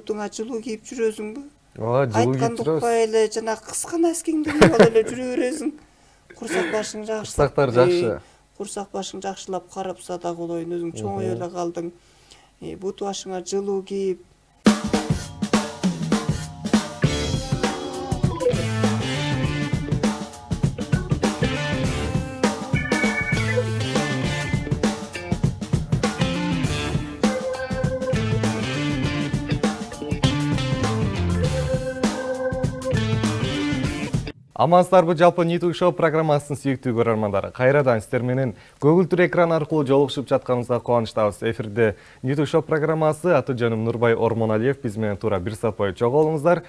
бутуңа жылуу кийип жүрөсүңбү? Ооба, жылуу кийип жүрөбүз. Айткандыкпай эле жана кыска носкиңди кийип алып эле жүрө бересиң. Курсак башың жакшы. Курсактар жакшы. Курсак башың жакшылап карапса да колойун, өзүң чоңой эле калдың. Бут башыңа жылуу кийип. Амансыздарбы, жалпы Ниту шоу программасынын сүйүктүү көрөрмандары. Кайрадан сиздер менен көгүлтүр экран аркылуу жолугушуп жатканыбызга кубанычтабыз. Эфирде Ниту шоу программасы, аты жөнүм Нурбай Ормоналиев. Биз менен туура бир саат бою чогуу болуңуздар.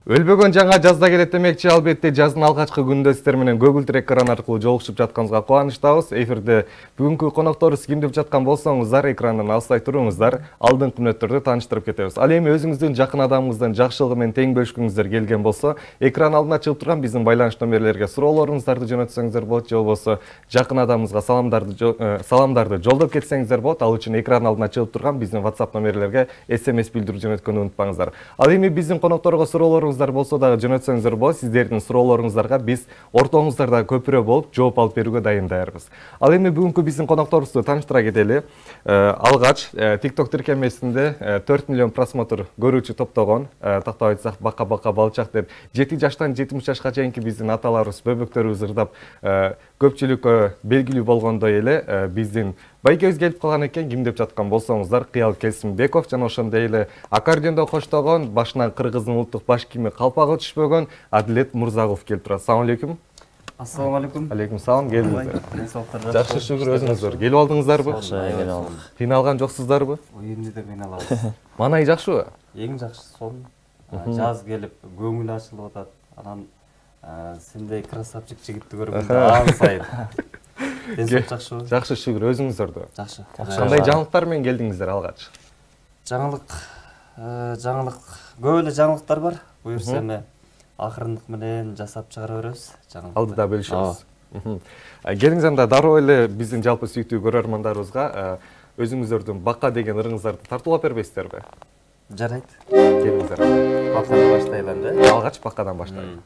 Өлбөгөн жаңа жазда келет демекчи, албетте жаздын алгачкы күнүндө сиздер менен көгүлтүр экран аркылуу жолугушуп жатканыбызга кубанычтабыз. Эфирде бүгүнкү конокторубуз ким деп жаткан болсоңуздар, экрандан алыстай туруңуздар, алдыңкы мүнөттөрдү тааныштырып кетебиз. Ал эми өзүңүздүн жакын адамыңыздын жакшылыгы менен тең бөлүшкүңүздөр келген болсо, экран алдына чыгып турган биздин байланыш номерлерге суроолоруңуздарды жөнөтсөңүздөр болот, же болбосо жакын адамыңызга саламдарды жолдоп кетсеңиздер болот. Ал үчүн экран алдына чыгып турган биздин WhatsApp номерлерге SMS билдирүү жөнөткөнү унутпаңыздар. Ал эми биздин конокторго суроолоруңуз болсо дагы жөнөтсөңүздөр болот. Сиздердин суроолоруңуздарга биз ортоңуздарда көпүрө болуп жооп алып берүүгө дайындарбыз. Ал эми бүгүнкү биздин конокторубузду тааныштыра кетели. Алгач TikTok тиркемесинде 4 миллион просмотр көрүүчү топтогон, тактап айтсак, бака балчак деп 7 жаштан 70 жашка чейинки биздин аталарыбыз, бөбөктөрүбүз ырдап көпчүлүккө белгилүү болгондой эле биздин байкебиз келип калган экен. Ким деп жаткан болсоңуздар, Кыял Келсимбеков жана ошондой эле аккордеондо коштогон, башынан кыргыздын улуттук баш кийими калпагы түшпөгөн Адилет Мурзагулов келип турат. Assalamu алейкум. Assalamu алейкум. Алейкум салам, келдиңиздер. Жакшы, шүгүр, өзүңүздөр келип алдыңыздарбы? Жакшы, келип алдык. Кыйналган жоксуздарбы? Эмне деп кыйналабыз. Манай жакшыбы? Эң жакшы сон. Жаз келип, көңүл ачылып атат. Анан сендей красавчик жигитти көргөндө ан сайын. Денсаулык жакшыбы? Жакшы, шүгүр, өзүңүздөрдү. Жакшы. Кандай жаңылыктар менен келдиңиздер алгач? Жаңылык көп эле жаңылыктар бар. Буюрса эми акырындык менен жасап чыгара беребиз. Алдыда бөлүшөбүз. Келиңиз анда дароо эле биздин жалпы сүйүктүү көрөрмандарыбызга өзүңүздөрдүн бака деген ырыңыңыздарды тартуулап бербейсиздерби? Жарайт. Келиңиздер. Бакадан баштайлы энди. Алгач бакадан баштайлы.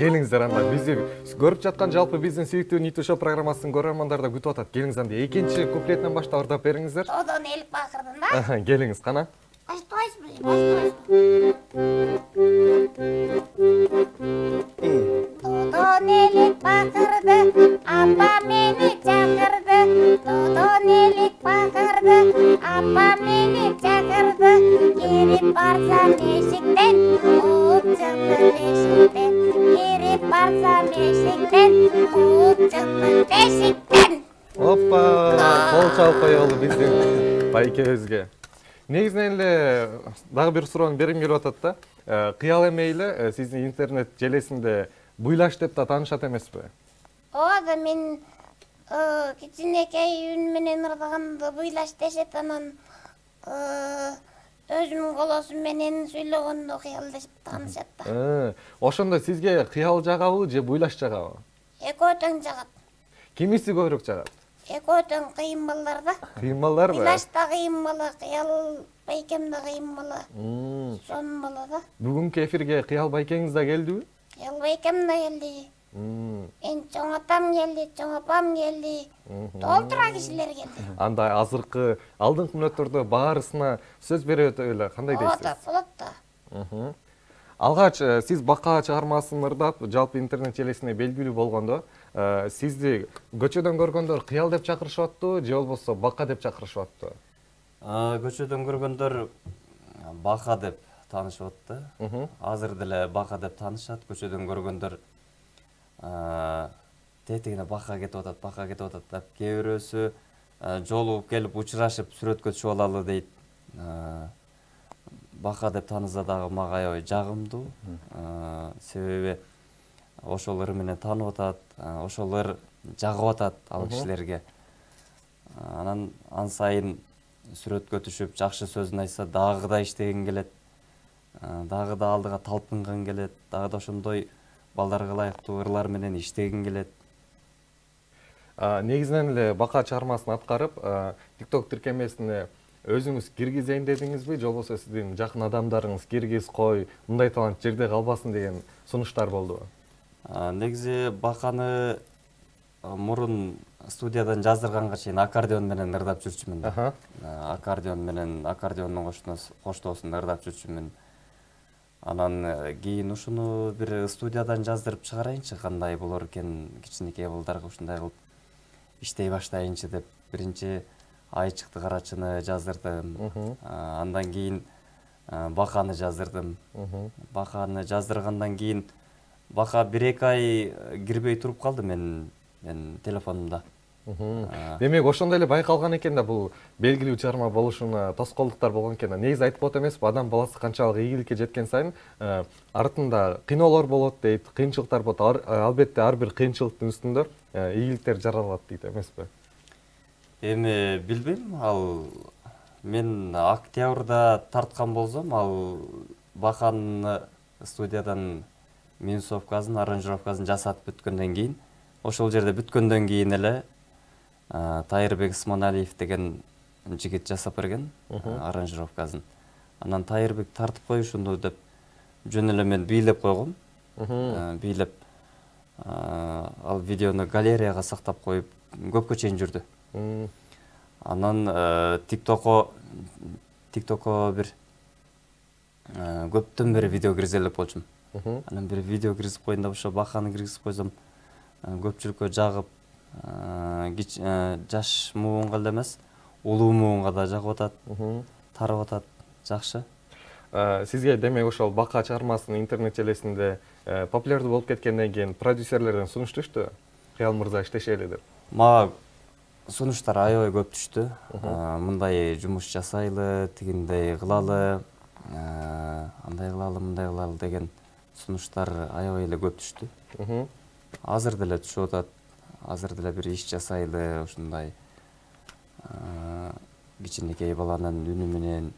Келиңиздер анда бизди көрүп жаткан жалпы биздин сүйүктүү Ниту шоу программасынын көрөрмандары да күтүп атат. Келиңиз анда экинчи куплетинен баштап ырдап бериңиздер. Тодон элик бакырдын да? Келиңиз, кана. Тодон элик бакырды, апа мени чакырды. Тодон элик бакырды, апа мени чакырды. Кирип барсам эшиктен, кууп чыкты бешиктен. Кирип барсам эшиктен, кууп чыкты бешиктен. Опа, кол чалып коелу биздин байкебизге. Негизинен эле дагы бир суроону бергим келип атат да. Кыял эмейли сиздин интернет желесинде Буйлаш деп да таанышат эмеспи? Ооба да, мен кичинекей үн менен ырдаганды Буйлаш дешет, анан өзүмдүн голосум менен сүйлөгөндө Кыял деп таанышат да. Ошондо сизге Кыял жагабы же Буйлаш жагабы? Экөө тең жагат. Кимиси көбүрөөк жагат? Экөө тең кыйын балдар да. Кыйын балдарбы? Буйлаш да кыйын бала, Кыял байкем да кыйын бала. Сонун бала да. Бүгүнкү эфирге Кыял байкеңиз да келдиби? Кыял байкем да келди. Мен чоң атам келди, чоң апам келди. Толтура кишилер келди. Анда азыркы алдыңкы мүнөттөрдө баарысына сөз бере өтө эле кандай дейсиз? Ооба, болот да. Алгач сиз бака чыгармасын ырдап, жалпы интернет желесине белгилүү болгондо, сизди көчөдөн көргөндөр Кыял деп чакырышып аттыбы, же болбосо бака деп чакырышып аттыбы? Көчөдөн көргөндөр бака деп таанышып атты. Азыр деле бака деп таанышат, көчөдөн көргөндөр тетигине бака кетип атат деп, кээ бирөөсү жолугуп келип учурашып сүрөткө түшүп алалы дейт. Бака деп тааныза дагы мага аябай жагымдуу. Себеби ошол ыр менен таанып атат, ошол ыр жагып атат ал кишилерге. Анан сайын сүрөткө түшүп, жакшы сөзүн айтса дагы да иштеген келет. Дагы да алдыга талпынган келет. Дагы да ошондой балдарга ылайыктуу ырлар менен иштеген келет. Негизинен эле бака чыгармасын аткарып, TikTok тиркемесине өзүңүз киргизейин дедиңизби, же болбосо сиздин жакын адамдарыңыз киргиз кой, мындай талант жерде калбасын деген сунуштар болдубу? Негизи баканы мурун студиядан жаздырганга чейин аккордеон менен ырдап жүрчүмүн. Аккордеон менен аккордеондун коштоосун ырдап жүрчүмүн. Анан кийин ушуну бир студиядан жаздырып чыгарайынчы, кандай болор экен, кичинекей балдарга ушундай кылып иштей баштайынчы деп биринчи Айчыкты Карачыны жаздырдым. Андан кийин Баканы жаздырдым. Баканы жаздыргандан кийин Бака 1-2 ай кирбей туруп калды менин телефонумда. Демек ошондой эле байкалган экен да, бул белгилүү чыгарма болушуна тоскоолдуктар болгон экен. Негизи айтып болот эмеспи, адам баласы канчалык ийгиликке жеткен сайын артында кыйноолор болот дейт, кыйынчылыктар болот. Албетте ар бир кыйынчылыктын үстүндө ийгиликтер жаралат дейт эмеспи? Эми билбейм, ал мен октябрда тарткан болсом, ал Баканы студиядан минусовкасын, аранжировкасын жасап бүткөндөн кийин, ошол жерде бүткөндөн кийин эле Тайырбек Исманалиев деген жигит жасап берген аранжировкасын. Анан Тайырбек тартып коюшунду деп жөн эле мен бийлеп койгом. Бийлеп ал видеону галереяга сактап коюп көпкө чейин жүрдү. Анан TikTok'о бир көптөн бери видео киргизелеп болчумун. Анан бир видео киргизип коюн деп ошо Баканы киргизип койсом, көпчүлүккө жагып, жаш муунга эле эмес, улуу муунга да жагып атат, тарап атат, жакшы. Сизге демек ошол Бака чыгармасынын интернет желесинде популярдуу болуп кеткенден кийин продюсерлерден сунуш түштү? Кыял мырза иштешели деп. Мага сунуштар аябай көп түштү. Мындай жумуш жасайлы, тигиндей кылалы, андай кылалы, мындай кылалы деген сунуштар аябай эле көп түштү. Азыр деле түшүп атат. Азыр деле бир иш жасайлы, ушундай кичинекей баланын үнү менен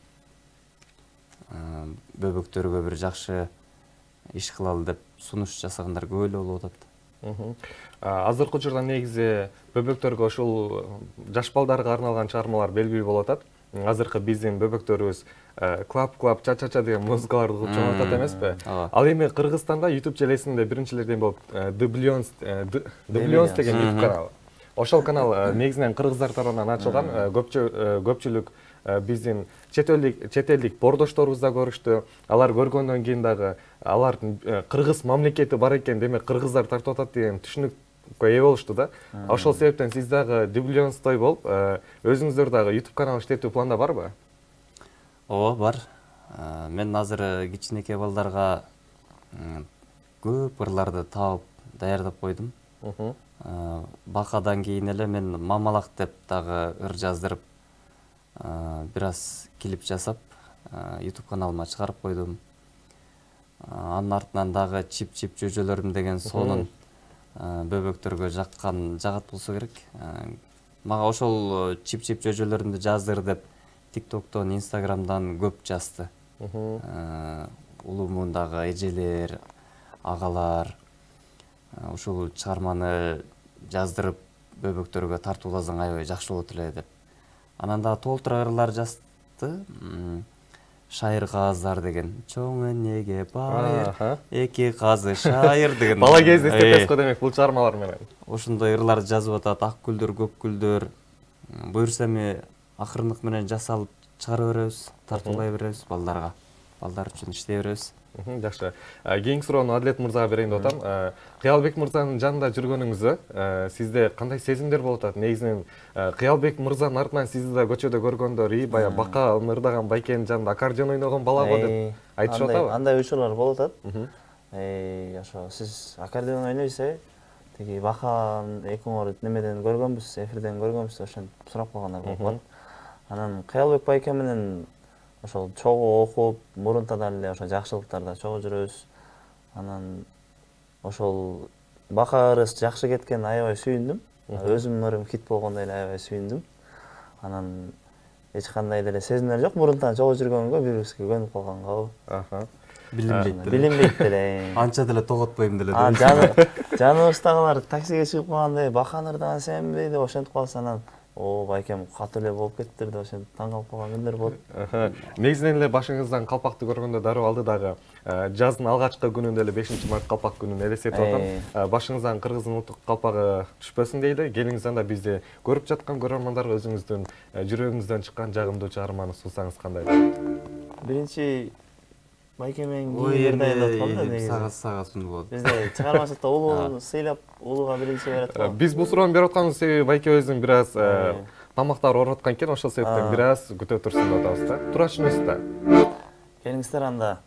бөбөктөргө бир жакшы иш кылалы деп сунуш жасагандар көп эле болуп атат. Азыркы учурда негизи бөбөктөргө ошол жаш балдарга арналган чыгармалар белгилүү болуп атат. Азыркы биздин бөбөктөрүбүз клап ча-ча деген музыкаларды угуп чоңоп атат эмеспи? Ал эми Кыргызстанда YouTube желесинде биринчилерден болуп Dublions деген YouTube каналы. Ошол канал негизинен кыргыздар тарабынан ачылган. Көпчүлүк биздин чет элдик бордошторубуз да көрүштү. Алар көргөндөн кийин дагы алардын кыргыз мамлекети бар экен, демек кыргыздар тартып атат деген түшүнүккө ээ болушту да. Ошол себептен сиз дагы Dublions'той болуп, өзүңүздөр дагы YouTube канал иштетүү планда барбы? Ооба, бар. Мен азыр кичинекей балдарга көп ырларды таап даярдап койдум. Бакадан кийин эле мен Мамалак деп дагы ыр жаздырып, бир аз клип жасап, YouTube каналыма чыгарып койдум. Анын артынан дагы чип-чип жөжөлөрүм деген сонун бөбөктөргө жагат болсо керек. Мага ошол чип-чип жөжөлөрүмдү жаздыр деп TikTok'тон, Instagram'дан көп жазды. Улуумундагы эжелер, агалар ушул чыгарманы жаздырып бөбөктөргө тартууласаң аябай жакшы болот эле деп. Анан дагы толтура ырлар жазды. Шайыр каздар деген. Чоң энеге байыр, эки казы шайыр деген. Бала кезде эстетесиз го демек бул чыгармалар менен. Ошондой ырларды жазып атат. Ак гүлдөр, көк гүлдөр. Буюрса эми акырындык менен жасалып чыгара беребиз, тартуулай беребиз балдарга. Балдар үчүн иштей беребиз. Жакшы. Кийинки суроону Адилет мырзага берейин деп атам. Кыялбек мырзанын жанында жүргөнүңүздө сизде кандай сезимдер болуп атат? Негизинен Кыялбек мырзанын артынан сизди да көчөдө көргөндөр, баягы бака ырдаган байкенин жанында аккордеон ойногон бала го деп айтышып атабы? Андай учурлар болуп атат. Ошо сиз аккордеон ойнойсуз, тиги бака экөөңөр немеден көргөнбүз, эфирден көргөнбүз, ошентип сурап калгандар болуп калат. Анан Кыялбек байке менен ошол чогуу окуп, мурунта эле ошо жакшылыктарда чогуу жүрөбүз. Анан ошол бакаарыбыз жакшы кеткен аябай сүйүндүм. Өзүм хит болгондой эле аябай сүйүндүм. Анан эч кандай деле сезимдер жок, мурунтан чогуу жүргөнгө, бири-бирибизге көнүп калганга. Билинбейт деле. Анча деле тоготпойм деле. Жаныбыздагылар таксиге чыгып калганда баканы ырдаган сенби деп ошентип калса, анан байкем катуу эле болуп кеттир деп ошентип таң калып калган күндөр болот. Негизинен эле башыңыздан калпакты көргөндө дароо алдыдагы жаздын алгачкы күнүндө эле 5-март калпак күнүн элестетип атам. Башыңыздан кыргыздын улуттук калпагы түшпөсүн дейли. Келиңиз анда бизди көрүп жаткан көрөрмандарга өзүңүздүн жүрөгүңүздөн чыккан жагымдуу чыгарманы сунсаңыз кандай болот? Биринчи байкемен сага сунуп болот. Бизде чыгармачылыкта улуу сыйлап, улууга биринчи берет го. Биз бул суроону берип атканыбыз себеби байкебиздин бир аз тамактар ооруп аткан экен, ошол себептен бир аз күтө турсун деп атабыз да. Туура түшүнөсүз да. Келиңиздер анда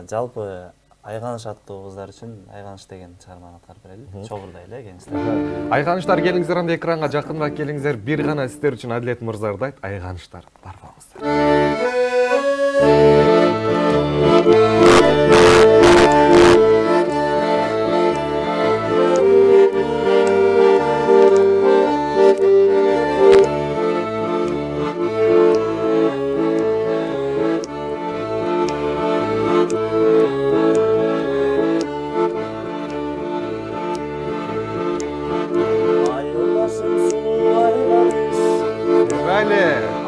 жалпы Айганыш аттуу кыздар үчүн Айганыш деген чыгарманы аткарып берели. Чогурдай эле келиңиздер. Айганыштар келиңиздер анда экранга жакыныраак келиңиздер. Бир гана сиздер үчүн Адилет мырза ырдайт. Айганыштар бар болуңуздар.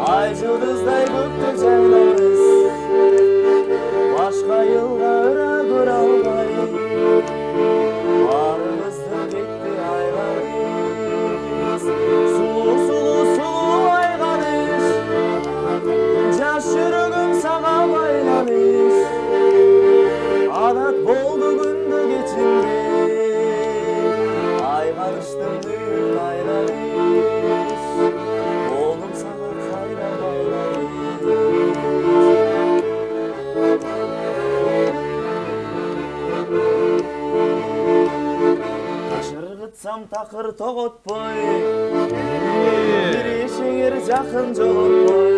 Ay yıldızday gökte caylarız, başka yılda öre almayı. Varımızdır gitti aylarız, sulu sulu sulu aylarız. Caş yürügüm sana baylarız, adat boldu gündü geçindi. Ayganıştım düğün aylarız. Taşırgıtsam takır toğutboy, bir işiңер жақын жолutboy.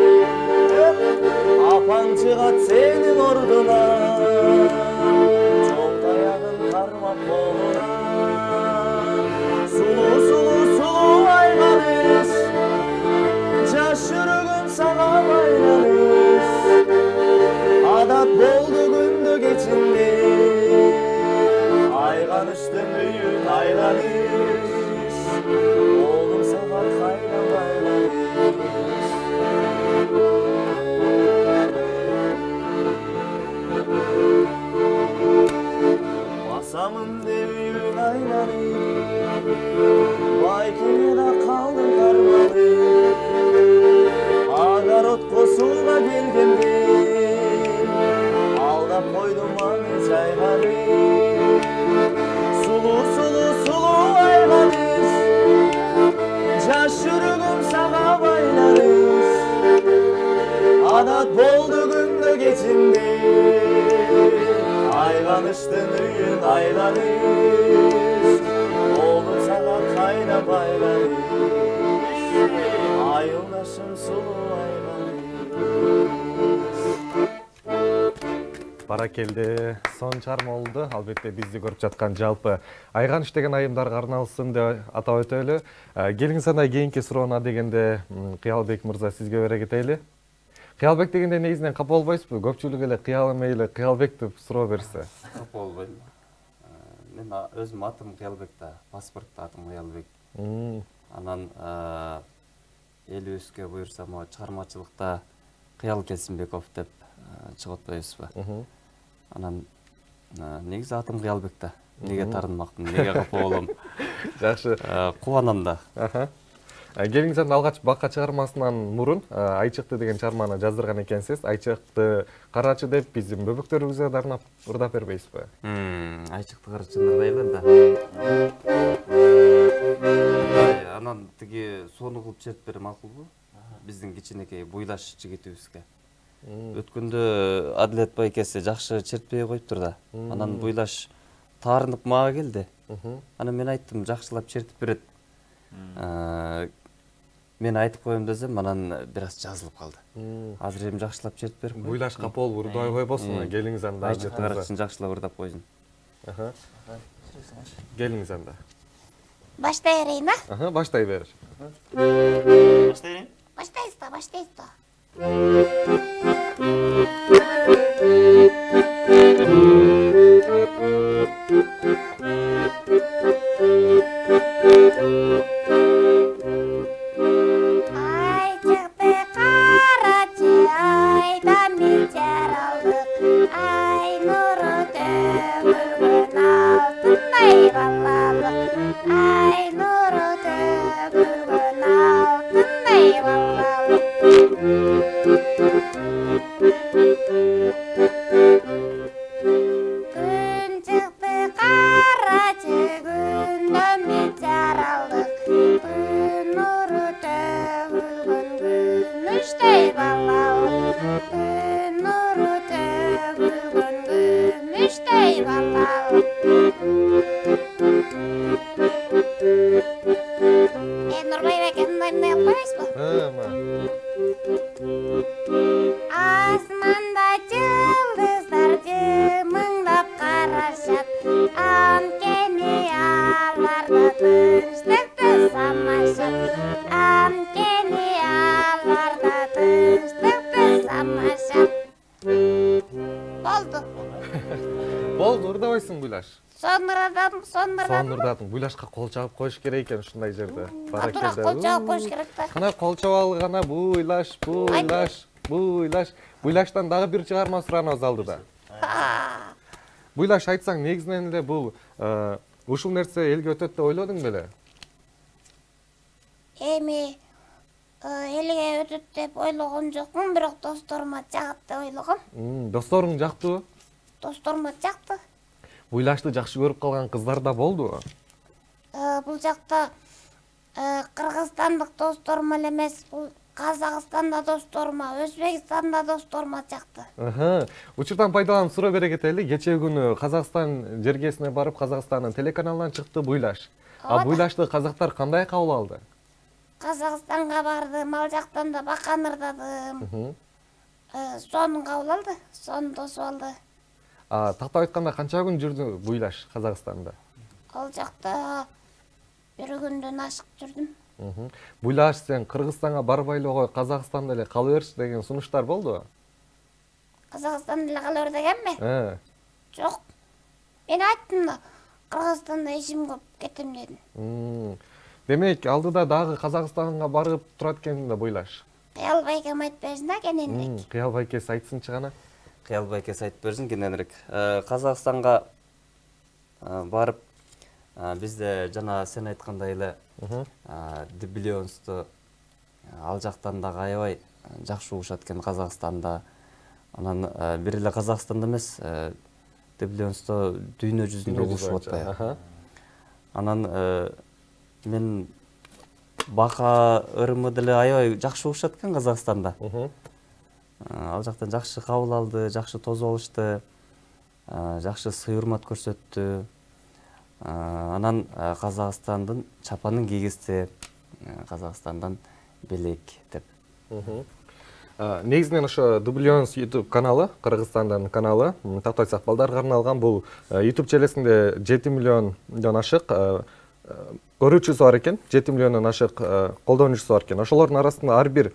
Apan çıgat senin orduna, çok dayağın karmak boğuna. Sulu sulu sulu ayganış, caş yürügüm sana baylanış. Adat boldu gündü geçindi, Ayganıştın düğün aylanış. Oğlum sana kayna baylanış. Basamın düğün aylanış, baykene kaldı karmalı. Agarot kosuğa gelgende, aldap koydum anı çayları. Sulu sulu sulu ayganış, caş yürügüm sana baylanış. Adat boldu gündü geçindi, Ayganıştın düğün aylanış. Oğlum sana kayna baylanış, ayıldaşım sulu aylanış. Баракелде, сон чарма болду. Албетте бизди көрүп жаткан жалпы Айганыш деген айымдарга арналсын деп атап өтөлү. Келиңиз анда кийинки суроону дегенде Кыялбек мырза сизге бере кетели. Кыялбек дегенде негизинен капа болбойсузбу? Көпчүлүк эле Кыялым мейли Кыялбек деп суроо берсе. Капа болбойм. Мен өзүм атым Кыялбек да, паспортто атым Кыялбек. Анан элибизге буйрса могу чыгармачылыкта Кыял Кесимбеков деп чыгып атпайбызбы? Анан негизи атым Кыялбек да. Неге тарынмактын, неге капа болом? Жакшы. Кубанам да. Келиңизден алгач бака чыгармасынан мурун Айчыкты деген чыгарманы жаздырган экенсиз. Айчыкты карачы деп биздин бөбөктөрүбүзгө да арнап ырдап бербейсизби? Айчыкты карачыны ырдайлы да. Анан тиги сону кылып чертип бере макулбу? Биздин кичинекей буйлаш жигитибизге. Өткөндө Адилет байкеси жакшы чертпей коюптур да. Анан буйлаш таарынып мага келди. Анан мен айттым, жакшылап чертип берет. Мен айтып коем десем, анан бир аз жазылып калды. Азыр эми жакшылап чертип берип коем. Буйлаш капол урдабай койбосун, келиңиз анда. Айчыкты карачысын жакшылап ырдап койсун. Келиңиз анда. Баштай берейин, а? Баштай бер. Баштайын? Баштайсыз да. Айчыкты карачы, айдан биз жаралдык, ай нуру төгүлгөн алтындай балалык, ай нуру төгүлгөн алтындай балалык. Күн чыкты карачы, күндөн биз жаралдык, күн нуру төгүлгөн күмүштей балалык, күн нуру төгүлгөн күмүштей балалык. Нурбай бекемден коебузбу? Асманда жылдыздар жымыңдап карашат, анткени аларда тынчтыкты самашат, анткени аларда тынчтыкты самашат. Болду. Болду, ырдабайсың Буйлаш. Сонурдадым. Буйлашка кол чабып коюш керек экен ушундай жерде. Атура кол чабып коюш керек да. Кана кол чабалы гана Буйлаш. Буйлаштан дагы бир чыгарма суранабыз алдыда. Буйлаш, айтсаң, негизинен эле бул ушул нерсе элге өтөт деп ойлодуң беле? Эми элге өтөт деп ойлогон жокмун, бирок досторума жагат деп ойлогом. Досторуң жактыбы? Досторума жакты. Буйлашты жакшы көрүп калган кыздар да болдубу? Бул жакта кыргызстандык досторума эле эмес, бул Казакстанда досторума, Өзбекстанда досторума жакты. Учурдан пайдаланып суроо бере кетели. Кечээ күнү Казакстан жергесине барып, Казакстандын телеканалынан чыкты Буйлаш. Буйлашты казактар кандай кабыл алды? Казакстанга бардым, ал жактан да бакан ырдадым. Сонун кабыл алды, сонун тосуп алды. Тактап айтканда канча күн жүрдү Буйлаш Казакстанда? Ал жакта бир күндөн ашык жүрдүм. Буйлаш, сен Кыргызстанга барбай эле кой, Казакстанда эле кала берчи деген сунуштар болдубу? Казакстанда эле кала бер дегенби? Жок. Мен айттым да, Кыргызстанда ишим көп, кетем дедим. Демек, алдыда дагы Казакстанга барып турат экен да Буйлаш. Кыял байкем айтып берсин да кененирээк. Кыял байкеси айтсынчы гана. Кыял байкеси айтып берсин кененирээк. Казакстанга барып, бизде жана сен айткандай эле Дублионсту ал жактан дагы аябай жакшы угушат экен Казакстанда. Анан бир эле Казакстанда эмес, Дублионсту дүйнө жүзүндө угушуп атпайбы. Анан мен бака ырымы деле аябай жакшы угушат экен Казакстанда. Ал жактан жакшы кабыл алды, жакшы тосуп алышты, жакшы сый-урмат көрсөттү. Анан Казакстандын чапанын кийгизди, Казакстандан белек деп. Негизинен ошо Дублионс YouTube каналы, Кыргызстандын каналы, тактап айтсак балдарга арналган, бул YouTube желесинде 7 миллиондон ашык көрүүчүсү бар экен, 7 миллиондон ашык колдонуучусу бар экен. Ошолордун арасында ар бир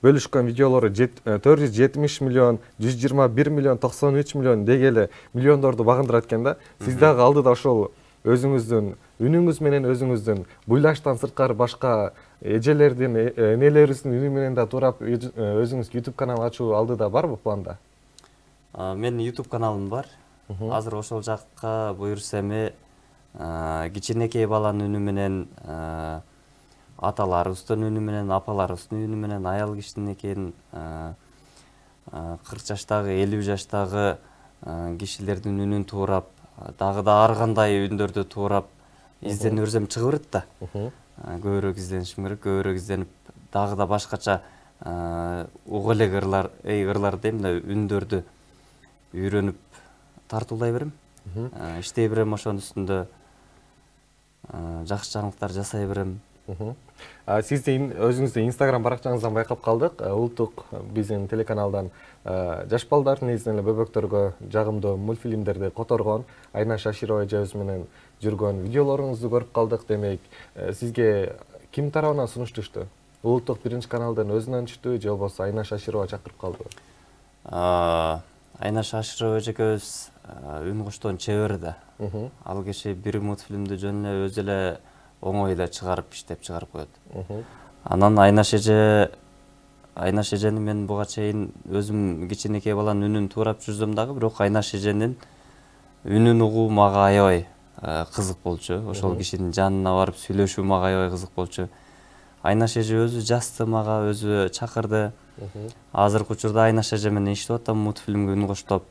бөлүшкөн видеолору 470 миллион, 121 миллион, 93 миллион дегеле миллиондорду багындырат экен да. Сиз дагы алдыда ошол өзүңүздүн үнүңүз менен өзүңүздүн Буйлаштан сырткары башка эжелердин, энелерибиздин үнү менен да турап өзүңүз YouTube канал ачуу алдыда барбы планда? Менин YouTube каналым бар. Азыр ошол жакка буюрса эми кичинекей баланын үнү менен аталарыбыздын үнү менен, апаларыбыздын үнү менен, аял кишинин экенин, 40 жаштагы, 50 жаштагы кишилердин үнүн туурап, дагы да ар кандай үндөрдү туурап изденип өрсөм чыгып берет да. Көбүрөөк изденишим керек, көбүрөөк изденип дагы да башкача угу элек ырлар дейм да, үндөрдү үйрөнүп тартуулай берем. Иштей берем ошонун үстүндө, жакшы жаңылыктар жасай берем. Сиз өзүңүздүн Instagram баракчаңыздан байкап калдык. Улуттук биздин телеканалдан жаш балдар, негизинен эле бөбөктөргө жагымдуу мультфильмдерди которгон Айнаш Аширова эжебиз менен жүргөн видеолоруңузду көрүп калдык. Демек, сизге ким тарабынан сунуш түштү? Улуттук биринчи каналдын өзүнөн түштү же болбосо Айнаш Аширова чакырып калдыбы? Айнаш Аширова эжекебиз үн коштон чебер да. Ал киши бир мультфильмди жөн эле өзү эле оңой эле чыгарып, иштеп чыгарып коет. Анан Айнаш эжени мен буга чейин өзүм кичинекей баланын үнүн туурап жүрсөм дагы, бирок Айнаш эженин үнүн угуу мага аябай кызык болчу. Ошол кишинин жанына барып сүйлөшүү мага аябай кызык болчу. Айнаш эже өзү жазды мага, өзү чакырды. Азыркы учурда Айнаш эже менен иштеп атам, мультфильмге үн коштоп.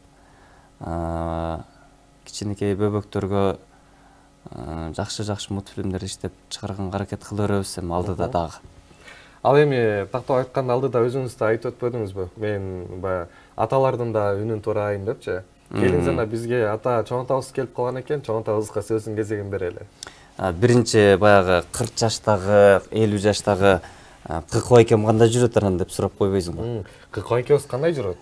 Кичинекей бөбөктөргө жакшы мультфильмдер иштеп чыгарганга аракет кыла беребиз эми алдыда дагы. Ал эми тактап айтканда алдыда өзүңүз да айтып өтпөдүңүзбү? Мен баягы аталардын да үнүн туурайын депчи. Келиңиз анда бизге ата чоң атабыз келип калган экен, чоң атабызга сөздүн кезегин берели. Биринчи баягы 40 жаштагы, 50 жаштагы Кыкой экем кандай жүрөт анан деп сурап койбойсуңбу? Кыкой экебиз кандай жүрөт?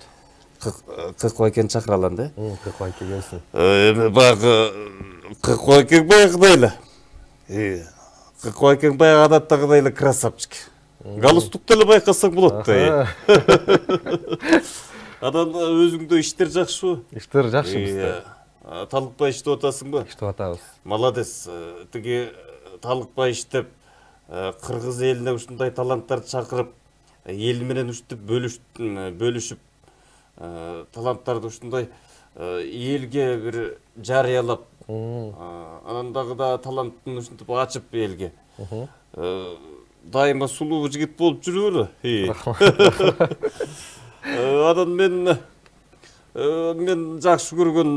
Кыкой экени чакыра алам да. Кыкой эке келсин. Эми баягы Кыкой эке баягыдай эле. Кыкой эке баягы адаттагыдай эле красавчик. Галстук деле байкасаң болот да. Анан өзүңдө иштер жакшыбы? Иштер жакшы бизде. Талыкпай иштеп атасыңбы? Иштеп атабыз. Молодец. Тиги талыкпай иштеп, кыргыз элине ушундай таланттарды чакырып, эл менен ушинтип бөлүшүп, таланттарды ушундай элге бир жарыялап, анан дагы да таланттын ушинтип ачып элге. Дайыма сулуу жигит болуп жүрүбүлө. Анан мен жакшы көргөн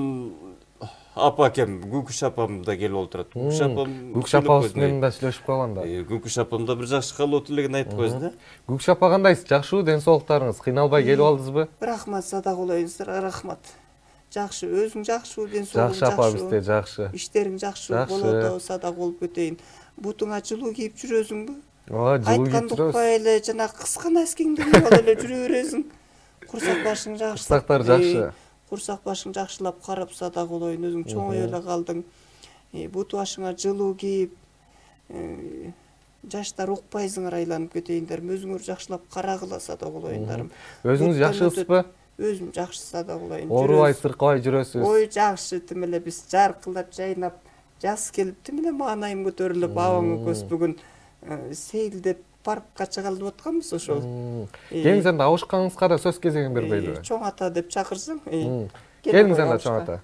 апакем, Гүкүш апам да келип отурат. Гүкүш апабыз менен да сүйлөшүп калган да. Гүкүш апам да бир жакшы калып элеген айтып койсун да. Гүкүш апа кандайсыз? Жакшыбы ден соолуктарыңыз? Кыйналбай келип алдыңызбы? Рахмат, садагулайыңыздар, рахмат. Жакшы, өзүң жакшыбы, ден соолугуң жакшы? Жакшы апа, бизде жакшы. Иштериң жакшы болот, садак болуп кетейин. Бутуңа жылуу кийип жүрөсүңбү? Ооба, жылуу кийип жүрөбүз. Айтканды укпай эле жана кыска носкиңди кийип алып эле жүрө бересиң. Курсак башың жакшы. Курсактар жакшы. Курсак башың жакшылап карап садагулайын, өзүң чоңой эле калдың. Бут башыңа жылуу кийип, жаштар укпайсыңар айланып кетейиндерим. Өзүңөр жакшылап карагыла садагулайындарым. Өзүңүз жакшысызбы? Өзүм жакшы садагулайын. Оорубай, сыркабай жүрөсүз. Ой, жакшы, тим эле биз жаркылдап жайнап, жаз келип тим эле маанайым көтөрүлүп, бабаң экөөбүз бүгүн сейилдеп паркка чыгалы деп атканбыз ошол. Келиңиз анда абышкаңызга да сөз кезегин бербейлиби? Чоң ата деп чакырсаң. Келиңиз анда чоң ата.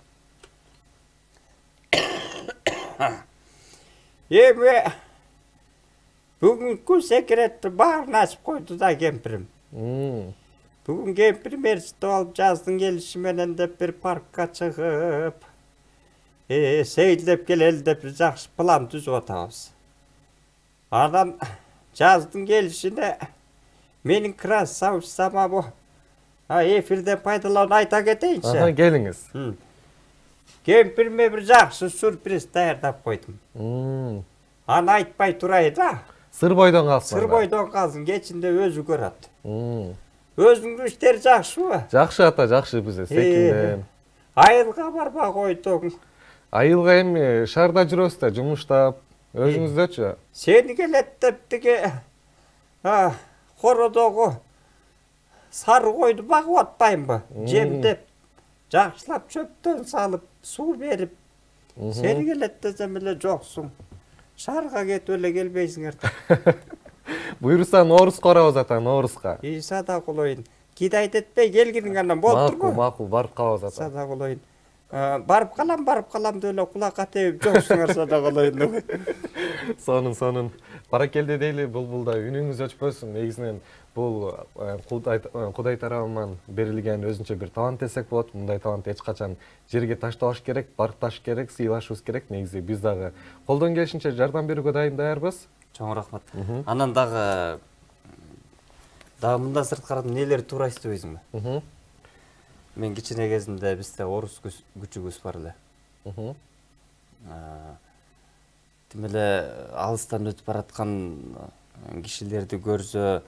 Эми бүгүнкү секретти баарын ачып койду да кемпирим. Бүгүн кемпирим ээрчитип алып жаздын келиши менен деп бир паркка чыгып, сейилдеп келели деп жакшы план түзүп атабыз. Анан жаздын келишине менин красавчысама бу эфирден пайдаланып айта кетейинчи. Келиңиз. Кемпириме бир жакшы сюрприз даярдап койдум. Аны айтпай турайын да. Сыр бойдон калсын. Сыр бойдон калсын, кечинде өзү көрөт. Өзүңдүн иштер жакшыбы? Жакшы ата, жакшы бизде секинден. Айылга барбай койдуң. Айылга эми шаарда жүрөбүз да, жумуштап. Өзүңүздөчү? Сени келет деп тиги хородогу сары койду багып атпайынбы? Жемдеп, жакшылап чөптөн салып, суу берип. Сени келет десем эле жоксуң. Шаарга кетип эле келбейсиңер да. Буйруса Ноорузга барабыз ата, Ноорузга. Садагулайын. Кидайт этпей келгиниң анан болуптурбу? Макул, барып калабыз ата. Садагулайын. барып калам деп эле кулакка тебип жоксуңарса да калайын деп. Сонун. Баракелде дейли, булда үнүңүз өчпөсүн. Негизинен бул Кудай тарабынан берилген өзүнчө бир талант десек болот. Мындай талант эч качан жерге таштабаш керек, баркташ керек, сыйлашыбыз керек. Негизи биз дагы колдон келишинче жардам берүүгө даярбыз. Чоң рахмат. Анан дагы мындан сырткары нелер туура эстебейсиңби? Мен кичине кезимде бизде орус күчүгүбүз бар эле. Тим эле алыстан өтүп бараткан кишилерди көрсө,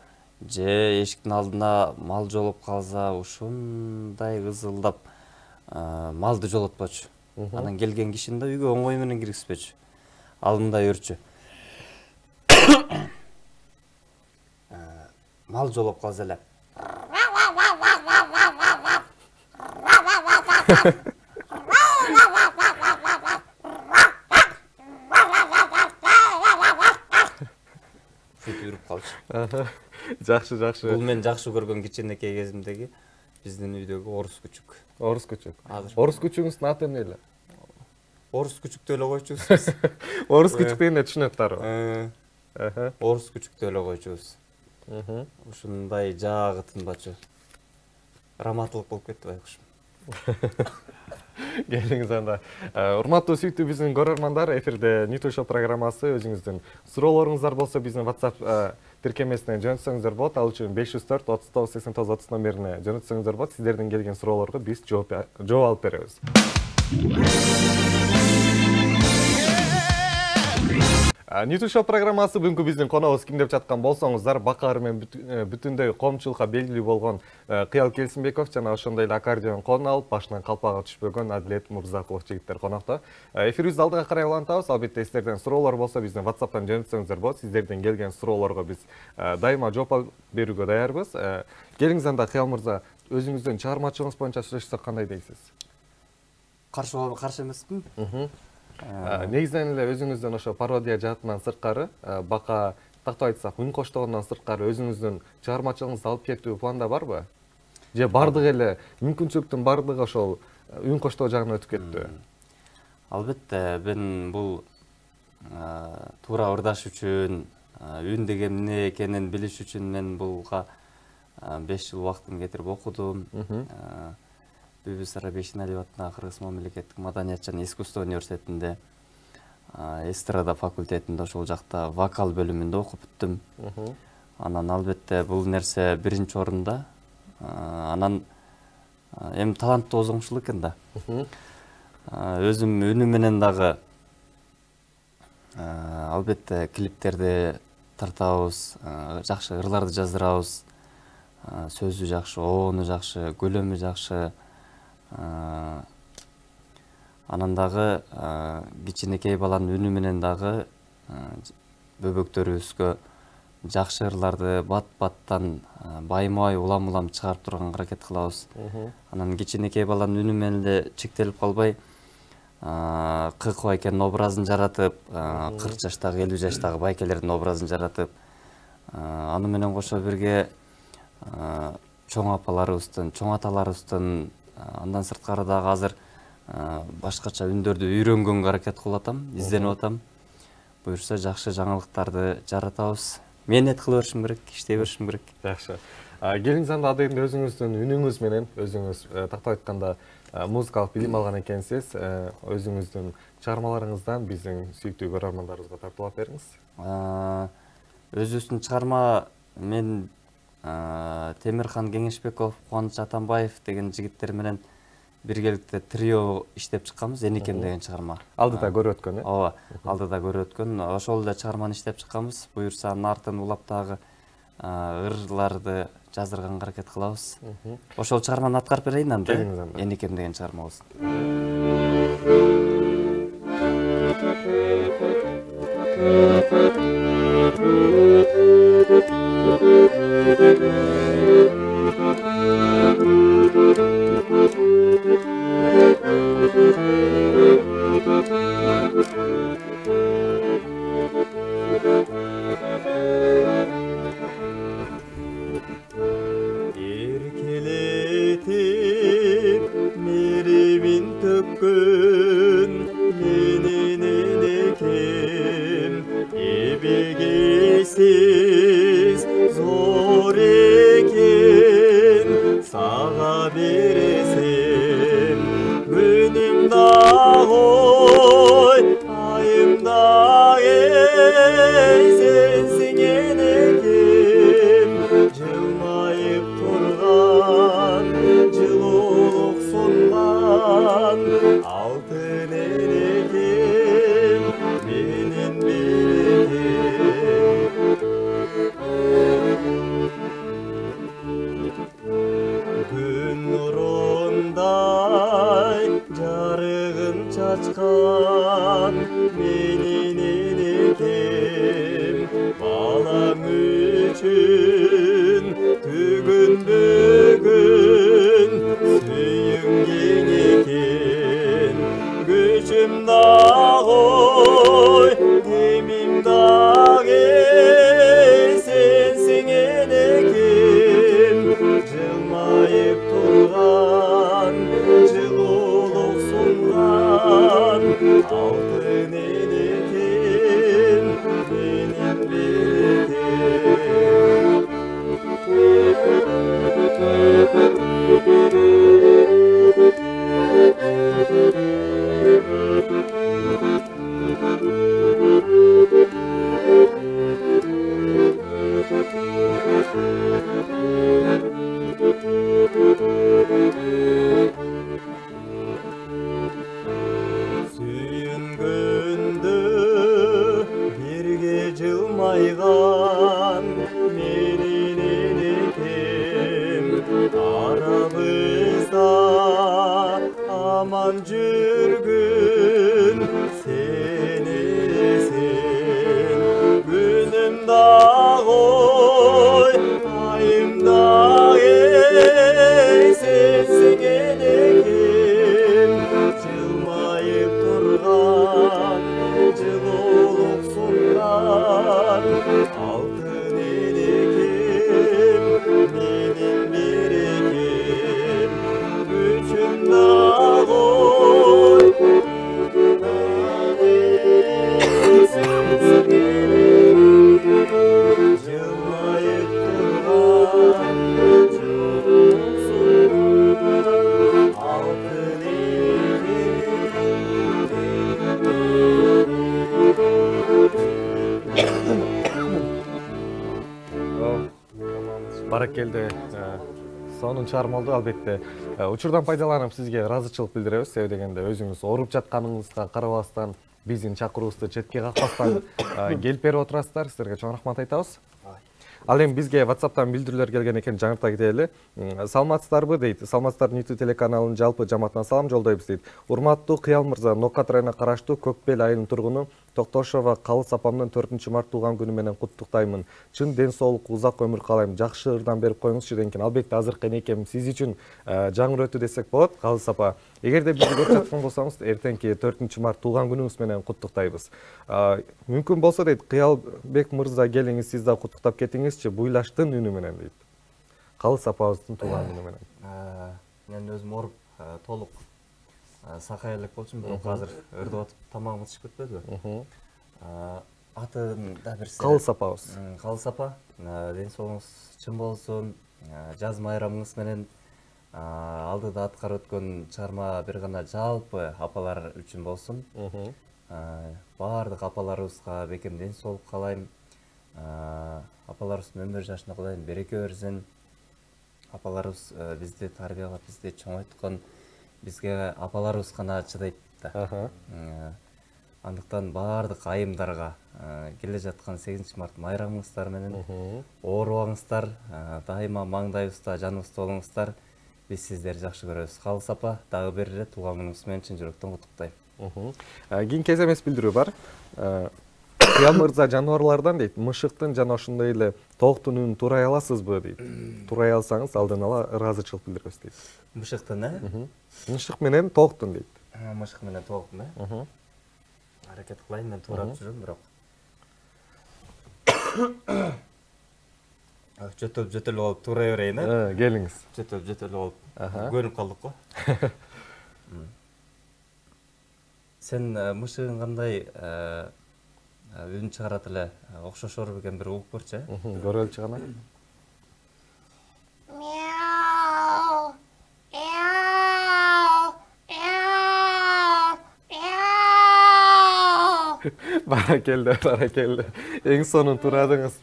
же эшиктин алдына мал жолуп калса, ушундай ызылдап малды жолотпочу. Анан келген кишини да үйгө оңой менен киргизбечү. Ал мындай өрчү. Мал жолоп калса эле. Жүрүп калчу. Жакшы. Бул мен жакшы көргөн кичинекей кезимдеги биздин үйдөгү орус күчүк. Орус күчүгүңүздүн аты эмне эле? Орус күчүктү эле койчубуз. Орус күчүк дегенде түшүнөт дарбы? Орус күчүктү эле койчубуз. Ушундай жаагы тынбачу. Раматылык болуп кетти байкуш. Келиңиз анда. Урматтуу сүйүктүү биздин көрөрмандар, эфирде Ниту Шоу программасы. Өзүңүздүн суроолоруңуздар болсо биздин WhatsApp тиркемесине жөнөтсөңүздөр болот. Ал үчүн 504 39 89 30 номерине жөнөтсөңүздөр болот. Сиздердин келген суроолорго биз жооп алып беребиз. Ниту Шоу программасы бүгүнкү биздин коногубуз ким деп жаткан болсоңуздар, Бакар менен бүтүндөй коомчулукка белгилүү болгон Кыял Келсинбеков жана ошондой эле аккордеон кон алып, башынан калпагы түшпөгөн Адилет Мурзакулов жигиттер конокто. Эфирибизди алдыга карай улантабыз. Албетте сиздерден суроолор болсо биздин WhatsApp'тан жөнөтсөңүздөр болот. Сиздерден келген суроолорго биз дайыма жооп берүүгө даярбыз. Келиңиз анда, Кыял мырза, өзүңүздүн чыгармачылыгыңыз боюнча сүйлөшсөк кандай дейсиз? Каршы эмесмин. Негизинен эле өзүңүздүн ошо пародия жаатынан сырткары, бака тактап айтсак, үн коштогондон сырткары өзүңүздүн чыгармачылыгыңызды алып кетүү планда барбы? Же бардык эле мүмкүнчүлүктүн бардыгы ошол үн коштоо жагына өтүп кеттү? Албетте, мен бул туура ырдаш үчүн, үн деген эмне экенин билиш үчүн мен булга 5 жыл убактын кетирип окудум. Бүйбүз Сарабий Шеналиев атындагы Кыргыз мамлекеттик маданият жана искусство университетинде, эстрада факультетинде ошол жакта вокал бөлүмүндө окуп бүттүм. Анан албетте бул нерсе биринчи орунда. Анан эми таланттуу озоңчулук экен да. Өзүм үнүм менен дагы албетте клиптерди тартабыз, жакшы ырларды жаздырабыз. Сөзү жакшы, обону жакшы, көлөмү жакшы. Анан дагы кичинекей баланын үнү менен дагы бөбөктөрүбүзгө жакшы ырларды бат-баттан байма-бай, улам-улам чыгарып турганга аракет кылабыз. Анан кичинекей баланын үнү менен эле чектелип калбай, кырк байкенин образын жаратып, 40 жаштагы, 50 жаштагы байкелердин образын жаратып, аны менен кошо бирге чоң апаларыбыздын, чоң аталарыбыздын, андан сырткары дагы азыр башкача үндөрдү үйрөнгөнгө аракет кылып атам, изденип атам. Буюрса жакшы жаңылыктарды жаратабыз. Мээнет кыла беришим керек, иштей беришим керек. Жакшы. Келиңиз анда адегенде өзүңүздүн үнүңүз менен, өзүңүз тактап айтканда музыкалык билим алган экенсиз, өзүңүздүн чыгармаларыңыздан биздин сүйүктүү көрөрмандарыбызга тартуулап бериңиз. Өзүбүздүн чыгарма мен Темирхан Кеңешбеков, Кубаныч Атамбаев деген жигиттер менен биргеликте трио иштеп чыкканбыз, Эникем деген чыгарма. Алдыда көрүп өткөн, Ооба, алдыда көрүп өткөн. Ошол эле чыгарманы иштеп чыкканбыз. Буюрса анын артын улап дагы ырларды жаздырганга аракет кылабыз. Ошол чыгарманы аткарып берейин анда. Эникем деген чыгарма болсун. Erkeletip meribin tök ой айымда ей сенсиң энекем жылмайып турган жылуулук сунган алтын энекем менин берекем күн нурундай жарыгын чачкан менин энекем балаң үчүн түгүн бүгүн сүйүң кең экен күчүм дагы демим дагы сенсиң энекем жылмайып турган жылуулук сунган алтын энекем менин сүйүнгөндө бирге жылмайган менин энекем арабызда аман жүргүн сенесиң күнүм дагы айым дагы сенсиң энекем жылмайып турган жылуулук сунган алтын энекем менин берекем күчүм дагы сенсиң энекем жылмайып турган жылуулук сунган алтын баракелде сонун чыгармалдуу албетте учурдан пайдаланып сизге ыраазычылык билдиребиз. Себеби дегенде өзүңүз ооруп жатканыңызга карабастан биздин чакыруубузду четке какпастан келип берип отурасыздар. Сиздерге чоң рахмат айтабыз. Ал эми бизге WhatsApp'тан билдирүүлөр келген экен, жаңырта кетели. Саламатсыздарбы дейт. Саламатсыздар Ниту телеканалынын жалпы жамаатына салам жолдойбуз дейт. Урматтуу Кыял мырза, Нокат районуна караштуу Көкбел айылынын тургуну Токтошова Калыс апамдын 4-март туулган күнү менен куттуктаймын. Чын ден соолук, узак өмүр каалайм. Жакшы ырдан берип коюңузчу деген. Албетте азыркы энекем сиз үчүн жаңыр өтү десек болот, Калыс апа. Эгерде бизди көрүп жаткан болсоңуз, эртеңки 4-март туулган күнүңүз менен куттуктайбыз. Мүмкүн болсо дейт, Кыялбек мырза келиңиз, сиз да куттуктап кетиңизчи буйлаштын үнү менен дейт. Калыс апабыздын туулган күнү менен. Мен өзүм ооруп толук сакай элек болчумун, бирок азыр ырдап атып тамагым ичип кетпеди. Атын да берсе. Калыс апабыз. Калыс апа, ден соолугуңуз чын болсун. Жаз майрамыңыз менен алдыда аткарып өткөн чыгарма бир гана жалпы апалар үчүн болсун. Баардык апаларыбызга бекем ден соолук каалайм. Апаларыбыздын өмүр жашына Кудайым береке берсин. Апаларыбыз бизди тарбиялап, бизди чоңойткон, бизге апаларыбыз гана чыдайт да. Андыктан баардык айымдарга келе жаткан 8-март майрамыңыздар менен оорубаңыздар, дайыма маңдайыбызда, жаныбызда болуңуздар. Биз сиздерди жакшы көрөбүз. Калыс апа, дагы бир ирет туулган күнүңүз менен чын жүрөктөн куттуктайм. Кийинки СМС билдирүү бар. Кыял мырза жаныбарлардан дейт, мышыктын жана ошондой эле тооктун үнүн турай аласызбы дейт. Турай алсаңыз алдын ала ыраазычылык билдиребиз дейт. Мышыктын, Мышык менен тооктун дейт. Мышык менен тооктун, аракет кылайын, мен туурап жүрөм, бирок. Жөтөлүп алып туурай берейин, Келиңиз. Жөтөлүп алып көрүнүп калдык го. Сен мышыгың кандай үн чыгарат эле, окшошор бекен бир угуп көрчү, Көрөлчү гана. Мяу, мяу, мяу, мяу. Баракелде, баракелде. Эң сонун турадыңыз.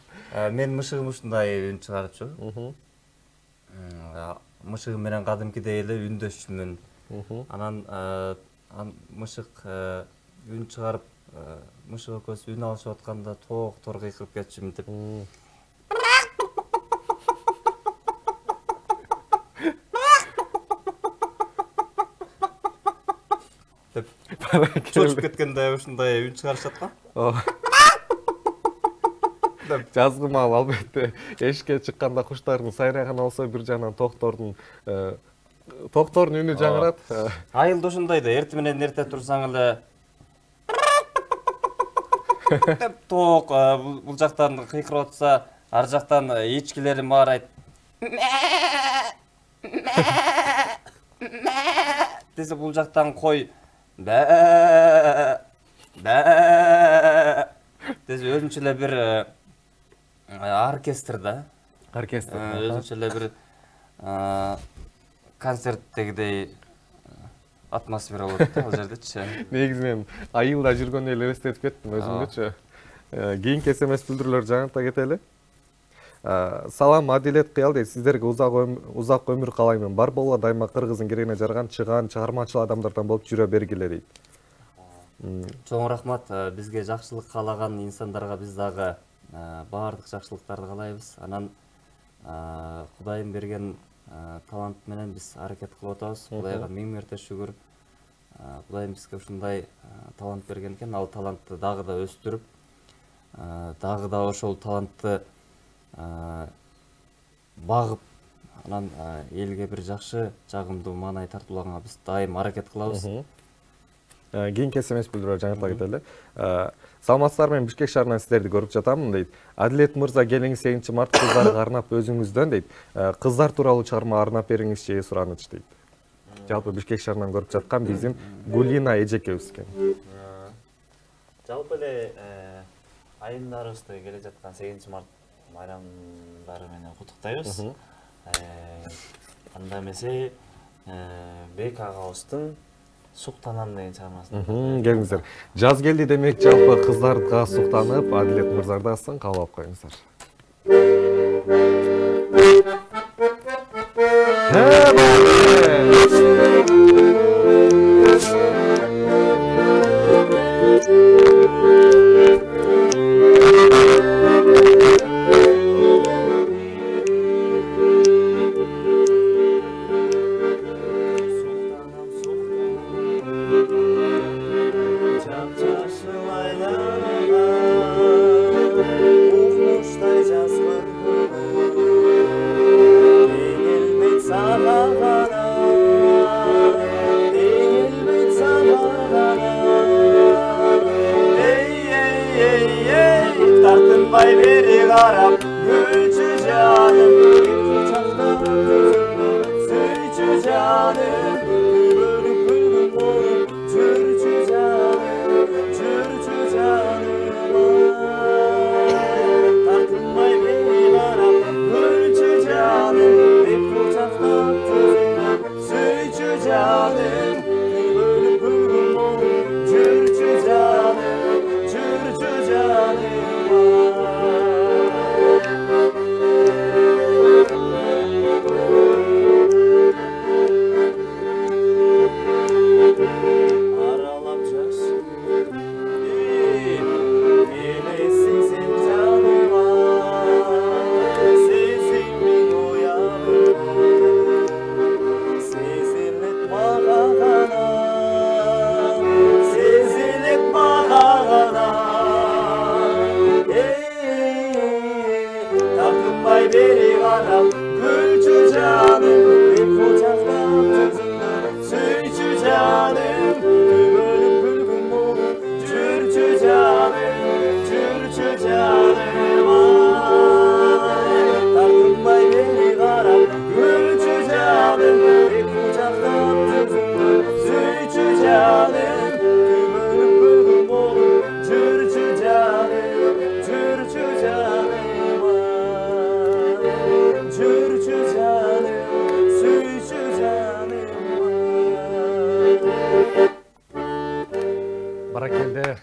Мен мышыгым ушундай үн чыгарчу. Мышыгым менен кадимкидей эле үндөшчүмүн. Анан мышык үн чыгарып, мышык экөөбүз үн алышып атканда тооктор кыйкырып кетчүмүн деп. Чочуп кеткенде ушундай үн чыгарышып аткан. Жазгы маал албетте эшикке чыкканда куштардын сайраганы болсо бир жагынан токтордун үнү жаңырат. Айылда ушундай да, эртең менен эрте турсаң эле деп тоок бул жактан кыйкырып атса, ар жактан эчкилери маарайт. Десе бул жактан кой десе өзүнчө эле бир оркестр да. Оркестр. Өзүнчө эле бир концерттегидей атмосфера болот да ал жердечи. Негизи мен айылда жүргөндө эле элестетип кеттим өзүмдөчү. Кийинки СМС билдирүүлөр жаңырта кетели. Салам Адилет Кыял дейт. Сиздерге узак өмүр каалаймын. Бар боло дайыма кыргыздын керегине жарган чыгаан чыгармачыл адамдардан болуп жүрө бергиле дейт. Чоң рахмат. Бизге жакшылык каалаган инсандарга биз дагы баардык жакшылыктарды каалайбыз. Анан Кудайым берген талант менен биз аракет кылып атабыз. Кудайга миң мерте шүгүр. Кудайым бизге ушундай талант берген экен. Ал талантты дагы да өстүрүп, дагы да ошол талантты багып, анан элге бир жакшы, жагымдуу маанай тартуулаганга биз дайым аракет кылабыз. Кийинки СМС билдирүү жаңырта кетели. Саламатсыздар, мен Бишкек шаарынан сиздерди көрүп жатамын дейт. Адилет мырза, келиңиз 8 март кыздарга арнап өзүңүздөн дейт. Кыздар тууралуу чыгарма арнап бериңизчи сураныч дейт. Жалпы Бишкек шаарынан көрүп жаткан биздин Гулина эжекебиз экен. Жалпы эле айымдарыбызды келе жаткан 8 март байрамдары менен куттуктайбыз. Анда эмесе Бек агабыздын Суктанам деген чыгармасын. Келиңиздер. Жаз келди демек, жалпы кыздарга суктанып, Адилет мырзардагысын каалап коюңуздар.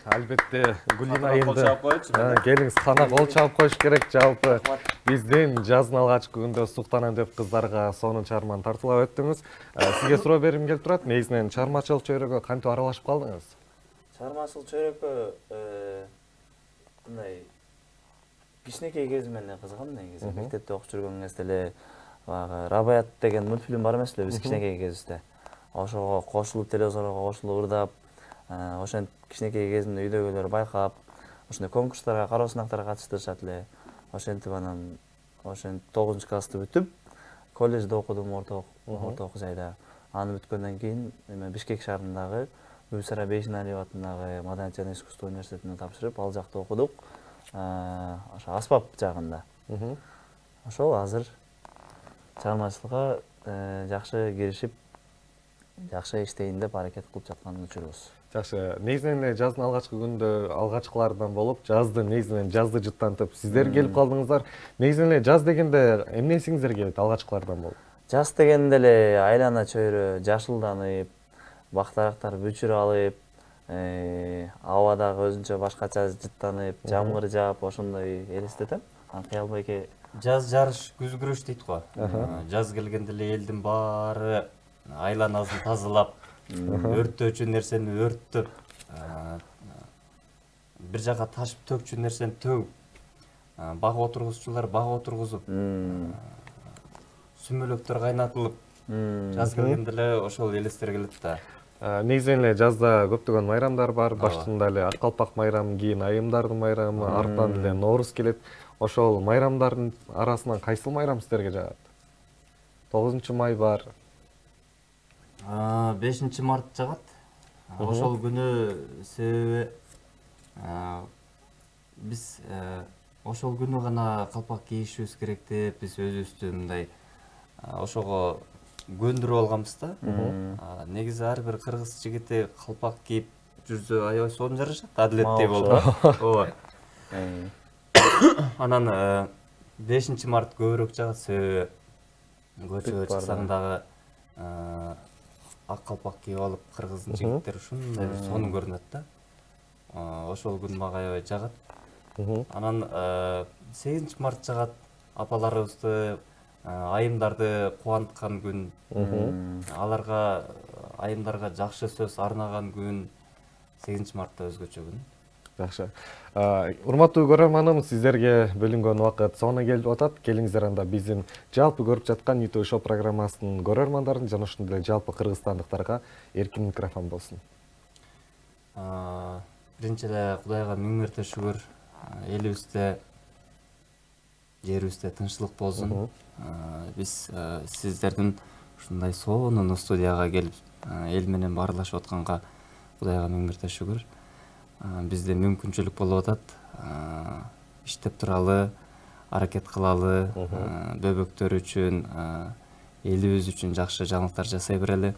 албетте Гүлина Кол чаап коечу. келиңиз кана кол чаап коюш керек. Жалпы биздин жаздын алгачкы күндө суктанам деп кыздарга сонун чыгарманы тартуулап өттүңүз. Сизге суроо бергим келип турат. Негизинен чыгармачылык чөйрөгө кантип аралашып калдыңыз? Чыгармачылык чөйрөгкө мындай кичинекей кезимден кызыгам негизи. Мектепте окуп жүргөн кезде эле баягы Рабаят деген мультфильм бар эмеспи биз кичинекей кезибизде. Ошого кошулуп телевизорго кошулуп ырдап, ошентип кичинекей кезимде үйдөгүлөр байкап, ошондой конкурстарга, кароо сынактарга катыштырышат эле. Ошентип анан ошентип 9-классты бүтүп, колледжде окудум орто окуу жайда. Аны бүткөндөн кийин Бишкек шаарындагы Гүлсара Бейшеналиева атындагы Маданият жана искусство университетине тапшырып, ал жакта окудук. Ошо аспап жагында. Ошол азыр чыгармачылыкка жакшы киришип, жакшы иштейин деп аракет кылып жаткан учурубуз. Жакшы. Негизинен эле жаздын алгачкы күндө алгачкылардан болуп, жазды жыттантып сиздер келип калдыңыздар. Негизинен эле жаз дегенде эмнесиңиздер келет алгачкылардан болуп? Жаз дегенде эле айлана чөйрө жашылданып, бактарактар бүчүр алып, абадагы өзүнчө башкача жыттанып, жамгыр жаап, ошондой элестетем. Кыял байке Жаз жарыш, күз күрөш дейт го. Жаз келгенде эле элдин баары айланасын тазалап, өрттөөчү нерсени өрттөп, бир жака ташып төкчү нерсени төгүп, бак отургузчулар бак отургузуп, сүмөлөктөр кайнатылып, жаз келгенде эле ошол элестер келет да. Негизинен эле жазда көптөгөн майрамдар бар. Баштында эле Ак калпак майрамы, кийин айымдардын майрамы, артынан эле Нооруз келет. Ошол майрамдардын арасынан кайсыл майрам сиздерге жагат? 9 май бар. 5 март жагат. Ошол күнү себеби биз ошол күнү гана калпак кийишибиз керек деп биз өзүбүздү мындай ошого көндүрүп алганбыз да. Негизи ар бир кыргыз жигити калпак кийип жүрсө аябай сонун жарашат, адилеттей болуп. Ооба. Анан 5 март көбүрөөк жагат, себеби көчөгө чыксаң дагы ак калпак кийип алып кыргыздын жигиттери ушундай бир сонун көрүнөт да. Ошол күн мага аябай жагат. Анан 8 март жагат, апаларыбызды, айымдарды кубанткан күн. Аларга, айымдарга жакшы сөз арнаган күн. 8 мартта өзгөчө күн. Жакшы. Урматтуу көрөрманым, сиздерге бөлүнгөн убакыт соңуна келип атат. Келиңиздер анда биздин жалпы көрүп жаткан YouTube шоу программасынын көрөрмандарын жана ошондой жалпы кыргызстандыктарга эркин микрофон болсун. Биринчи эле Кудайга миң мәрте шүгүр, элибизде, жерибизде тынччылык болсун. Биз сиздердин ушундай сонун студияга келип, эл менен баарлашып атканга Кудайга миң мәрте шүгүр. Бизде мүмкүнчүлүк болуп атат. Иштеп туралы, аракет кылалы, бөбөктөр үчүн, элибиз үчүн жакшы жаңылыктар жасай берели.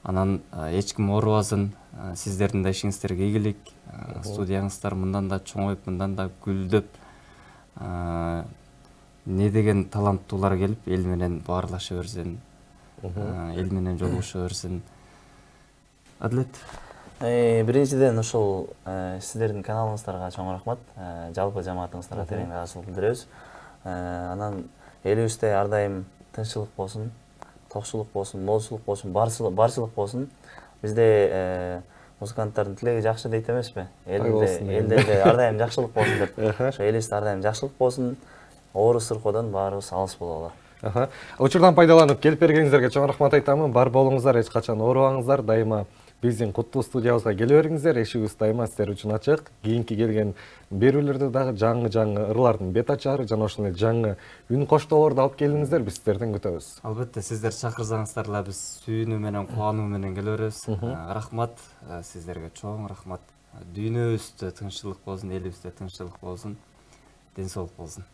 Анан эч ким оорубасын, сиздердин да ишиңиздерге ийгилик, студияңыздар мындан да чоңоюп, мындан да гүлдөп, не деген таланттуулар келип, эл менен баарлаша берсин, эл менен жолугуша берсин. Адилет. Биринчиден ошол сиздердин каналыңыздарга чоң рахмат, жалпы жамаатыңыздарга терең ыраазычылык билдиребиз. Анан элибизде ар дайым тынччылык болсун, токчулук болсун, молчулук болсун, барчылык болсун. Бизде музыканттардын тилеги жакшы дейт эмеспи? Элде ар дайым жакшылык болсун деп. Ошо элибизде ар дайым жакшылык болсун, оору сыркоодон баарыбыз алыс бололу. Учурдан пайдаланып келип бергениңиздерге чоң рахмат айтамын. Бар болуңуздар, эч качан оорубаңыздар. Дайыма биздин куттуу студиябызга келе бериңиздер. Эшигибиз дайыма сиздер үчүн ачык. Кийинки келген берүүлөрдө дагы жаңы ырлардын бет ачары жана ошондой жаңы үн коштоолорду алып келиңиздер. Биз сиздерден күтөбүз. Албетте, сиздер чакырсаңыздар эле биз сүйүүнү менен, кубануу менен келе беребиз. Рахмат, сиздерге чоң рахмат. Дүйнөбүздө тынччылык болсун, элибизде тынччылык болсун, ден соолук болсун.